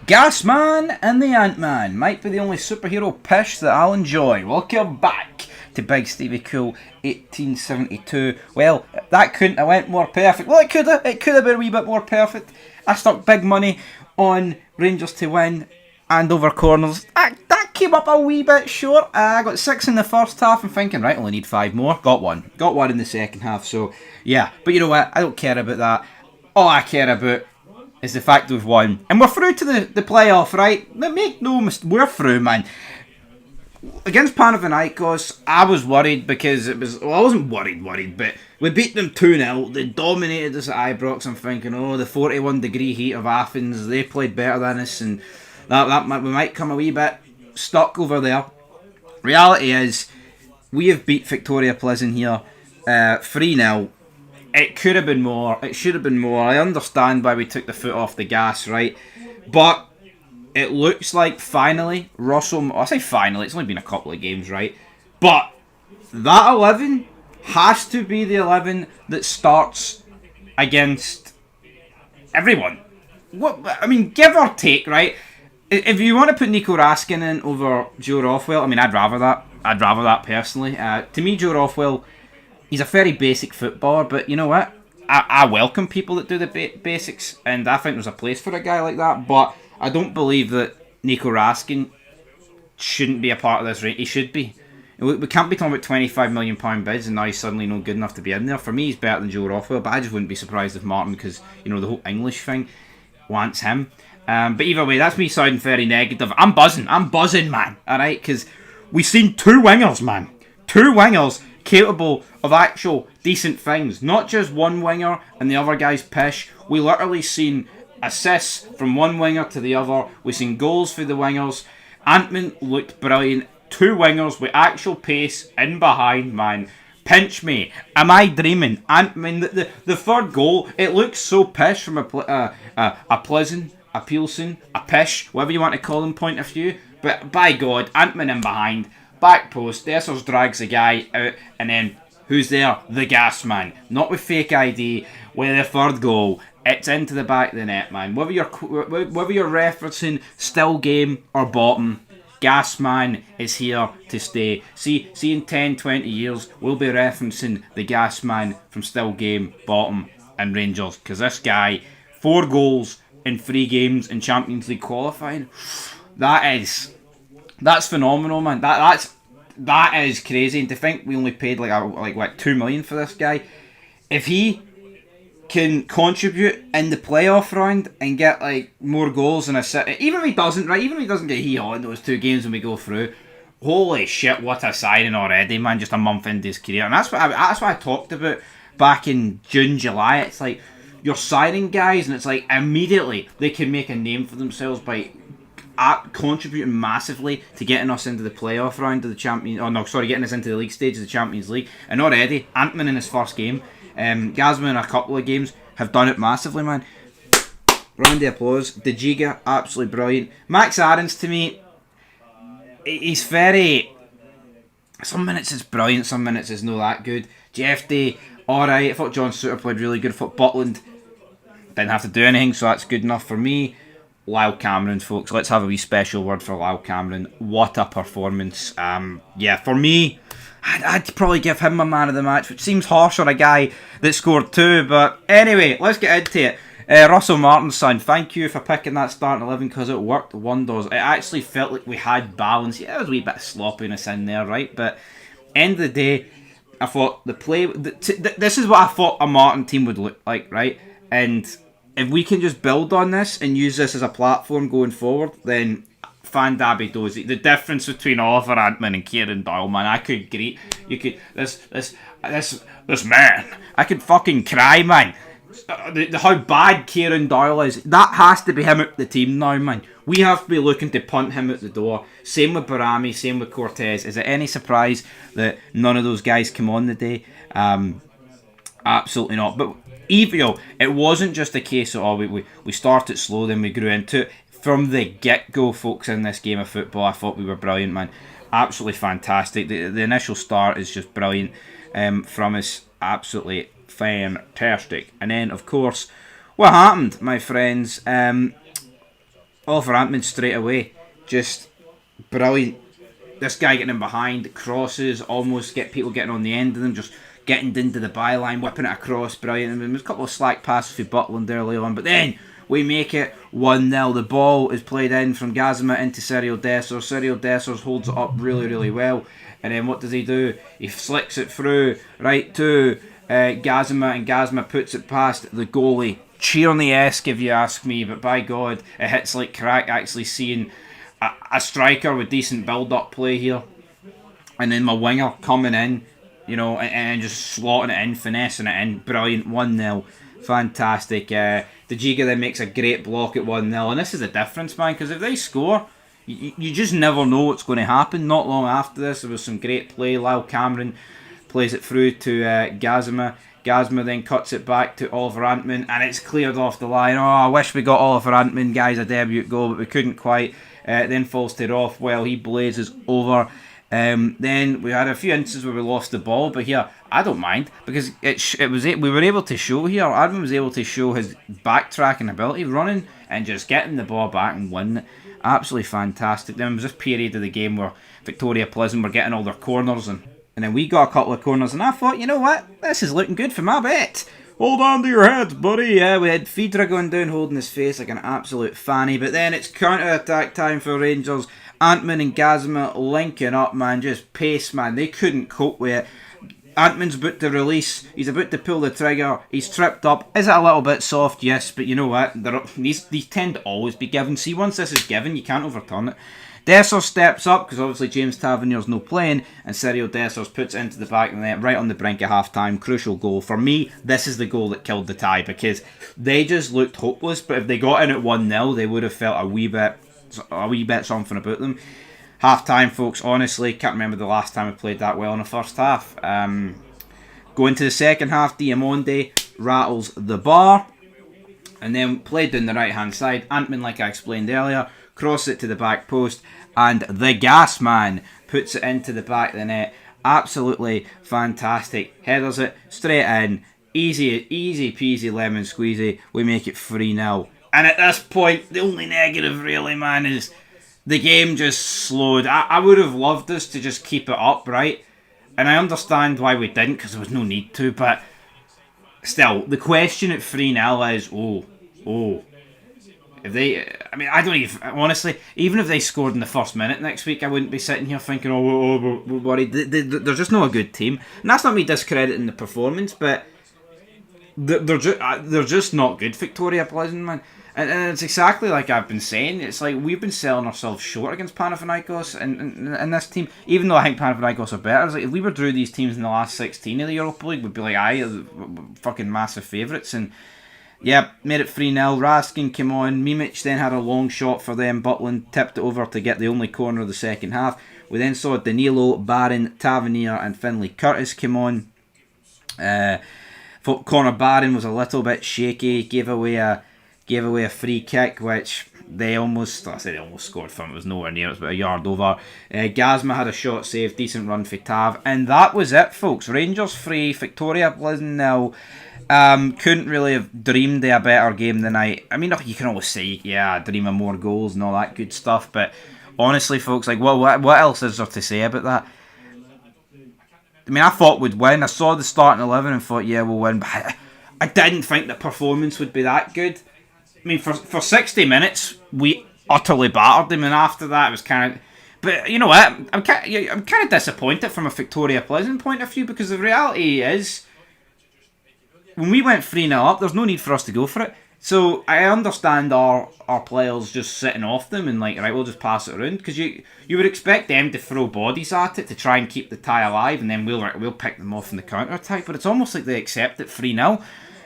Gasman and the Ant-Man might be the only superhero pish that I'll enjoy. Welcome back to Big Stevie Cool 1872. Well, that couldn't have went more perfect. Well, it could have. It could have been a wee bit more perfect. I stuck big money on Rangers to win and over corners. That came up a wee bit short. I got 6 in the first half. I'm thinking, right, only need 5 more. Got one. Got one in the second half. So, yeah. But you know what? I don't care about that. All I care about is the fact we've won. And we're through to the playoff, right? Make no mistake, we're through, man. Against Panathinaikos, I was worried because it was... Well, I wasn't worried, but we beat them 2-0. They dominated us at Ibrox. I'm thinking, oh, the 41-degree heat of Athens, they played better than us, and we might come a wee bit stuck over there. Reality is, we have beat Viktoria Plzen here 3-0. It could have been more. It should have been more. I understand why we took the foot off the gas, right? But it looks like finally, I say finally, it's only been a couple of games, right? But that 11 has to be the 11 that starts against everyone. What I mean, give or take, right? If you want to put Nico Raskin in over Joe Rothwell, I mean, I'd rather that. I'd rather that personally. To me, Joe Rothwell, he's a very basic footballer, but you know what? I welcome people that do the basics, and I think there's a place for a guy like that, but I don't believe that Nico Raskin shouldn't be a part of this, right? He should be. We can't be talking about £25 million bids and now he's suddenly not good enough to be in there. For me, he's better than Joe Rothwell, but I just wouldn't be surprised if Martin, because, you know, the whole English thing wants him. But either way, that's me sounding very negative. I'm buzzing, man, alright? Because we've seen 2 wingers, man. 2 wingers capable of actual decent things. Not just one winger and the other guy's pish. We literally seen assists from one winger to the other. We've seen goals for the wingers. Ant-Man looked brilliant. 2 wingers with actual pace in behind, man. Pinch me. Am I dreaming? Ant-Man, the third goal, it looks so pish from a Plzen, a Plzen, a pish, whatever you want to call him, point of view. But by God, Ant-Man in behind. Back post, Dessers drags the guy out, and then who's there? The Gasman. Not with fake ID, with the third goal. It's into the back of the net, man. Whether you're referencing still game or bottom, Gasman is here to stay. See in 10, 20 years, we'll be referencing the Gasman from still game, bottom, and Rangers. Because this guy, 4 goals in 3 games in Champions League qualifying, that's phenomenal, man. That is crazy. And to think we only paid like 2 million for this guy, if he can contribute in the playoff round and get like more goals than even if he doesn't, right? Even if he doesn't get in those 2 games when we go through, holy shit, what a signing already, man! Just a month into his career, and that's what I talked about back in June, July. It's like you're signing guys, and it's like immediately they can make a name for themselves by contributing massively to getting us into the playoff round of the getting us into the league stage of the Champions League. And already, Ant-Man in his first game, Gasman in a couple of games have done it massively, man. Round of applause. De Giga, absolutely brilliant. Max Aarons, to me, he's very... Some minutes is brilliant, some minutes is not that good. Jeff Day, alright. I thought John Suter played really good. I thought Butland didn't have to do anything, so that's good enough for me. Lyle Cameron, folks. Let's have a wee special word for Lyle Cameron. What a performance. For me, I'd probably give him a man of the match, which seems harsh on a guy that scored 2. But anyway, let's get into it. Russell Martin's son, thank you for picking that starting 11 because it worked wonders. It actually felt like we had balance. Yeah, there was a wee bit of sloppiness in there, right? But end of the day, I thought the play... This is what I thought a Martin team would look like, right? And if we can just build on this and use this as a platform going forward, then fan dabby dozy. The difference between Oliver Ant-Man and Kieran Doyle, man, I could greet. You could this man. I could fucking cry, man. How bad Kieran Doyle is. That has to be him out the team now, man. We have to be looking to punt him out the door. Same with Barami, same with Cortez. Is it any surprise that none of those guys come on the day? Absolutely not. But even it wasn't just a case of we started slow, then we grew into it. From the get-go, folks, in this game of football, I thought we were brilliant, man. Absolutely fantastic. The initial start is just brilliant from us. Absolutely fantastic. And then, of course, what happened, my friends? Oliver Antman straight away, just brilliant. This guy getting in behind, crosses, almost get people getting on the end of them, just getting into the byline, whipping it across, brilliant. And there's a couple of slack passes for Butland early on, but then we make it 1-0. The ball is played in from Gasman into Cyril Dessers. Cyril Dessers holds it up really, really well. And then what does he do? He slicks it through right to Gasman, and Gasman puts it past the goalie. Tierney-esque, if you ask me, but by God, it hits like crack actually seeing a striker with decent build-up play here. And then my winger coming in, and just slotting it in, finessing it in. Brilliant, 1-0. Fantastic. De Giga then makes a great block at 1-0. And this is the difference, man, because if they score, you just never know what's going to happen. Not long after this, there was some great play. Lyle Cameron plays it through to Gasman. Gasman then cuts it back to Oliver Antman, and it's cleared off the line. Oh, I wish we got Oliver Antman, guys, a debut goal, but we couldn't quite. Then falls to Rothwell. He blazes over. Then we had a few instances where we lost the ball, but here I don't mind because we were able to show here. Antman was able to show his backtracking ability, running and just getting the ball back and winning it. Absolutely fantastic. Then there was this period of the game where Viktoria Plzen were getting all their corners and then we got a couple of corners, and I thought, you know what, this is looking good for my bet. Hold on to your heads, buddy. Yeah, we had Fidra going down, holding his face like an absolute fanny. But then it's counter-attack time for Rangers. Antman and Gasman linking up, man. Just pace, man. They couldn't cope with it. Antman's about to release. He's about to pull the trigger. He's tripped up. Is it a little bit soft? Yes, but you know what? These tend to always be given. See, once this is given, you can't overturn it. Dessers steps up, because obviously James Tavernier's no playing, and Cyril Dessers puts it into the back of the net, right on the brink of half-time. Crucial goal. For me, this is the goal that killed the tie, because they just looked hopeless, but if they got in at 1-0, they would have felt a wee bit something about them. Half-time, folks, honestly, can't remember the last time I played that well in the first half. Going to the second half, Diamonde rattles the bar, and then played down the right-hand side. Antman, like I explained earlier, cross it to the back post, and the Gasman puts it into the back of the net. Absolutely fantastic. Headers it straight in. Easy peasy lemon squeezy. We make it 3-0. And at this point, the only negative really, man, is the game just slowed. I would have loved us to just keep it up, right? And I understand why we didn't, because there was no need to, but still, the question at 3-0 is, if they, I don't even, honestly, even if they scored in the first minute next week, I wouldn't be sitting here thinking, we're worried. They're just not a good team. And that's not me discrediting the performance, but they're just not good, Viktoria Plzen, man. And it's exactly like I've been saying. It's like we've been selling ourselves short against Panathinaikos and this team. Even though I think Panathinaikos are better, it's like if we were drew these teams in the last 16 of the Europa League, we'd be like, fucking massive favourites. And yeah, made it 3-0. Raskin came on. Mimic then had a long shot for them. Butland tipped it over to get the only corner of the second half. We then saw Danilo, Barron, Tavernier and Finlay Curtis come on. Connor Barron was a little bit shaky. Gave away a free kick, which they almost scored from. It was nowhere near. It was about a yard over. Gasman had a shot saved. Decent run for Tav. And that was it, folks. Rangers 3, Viktoria Plzen 0. Couldn't really have dreamed of a better game tonight. I mean, you can always say, yeah, dream of more goals and all that good stuff, but honestly, folks, like, what else is there to say about that? I mean, I thought we'd win. I saw the starting 11 and thought, yeah, we'll win, but I didn't think the performance would be that good. I mean, for 60 minutes, we utterly battered them, and after that, it was kind of... But you know what? I'm kind of disappointed from a Viktoria Plzen point of view, because the reality is, when we went 3-0 up, there's no need for us to go for it. So I understand our players just sitting off them and like, right, we'll just pass it around, because you would expect them to throw bodies at it to try and keep the tie alive, and then we'll pick them off in the counter attack. But it's almost like they accept it 3-0,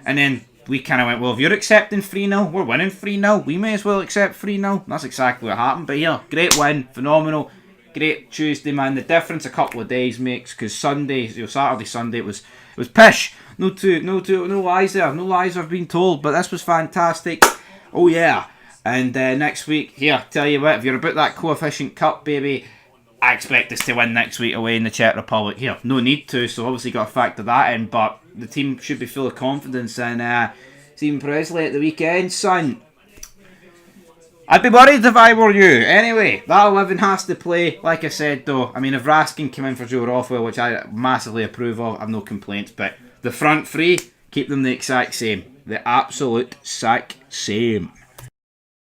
and then we kind of went, well, if you're accepting 3-0, we're winning 3-0. We may as well accept 3-0. That's exactly what happened. But yeah, great win, phenomenal, great Tuesday, man. The difference a couple of days makes, because Saturday, Sunday it was pish. No lies there. No lies have been told. But this was fantastic. Oh yeah. And next week, here, tell you what, if you're about that coefficient cup, baby, I expect us to win next week away in the Czech Republic. Here, no need to, so obviously got to factor that in. But the team should be full of confidence. And Stephen Presley at the weekend, son. I'd be worried if I were you. Anyway, that 11 has to play. Like I said, though, I mean, if Raskin came in for Joe Rothwell, which I massively approve of, I've no complaints. But the front three, keep them the exact same. The absolute exact same.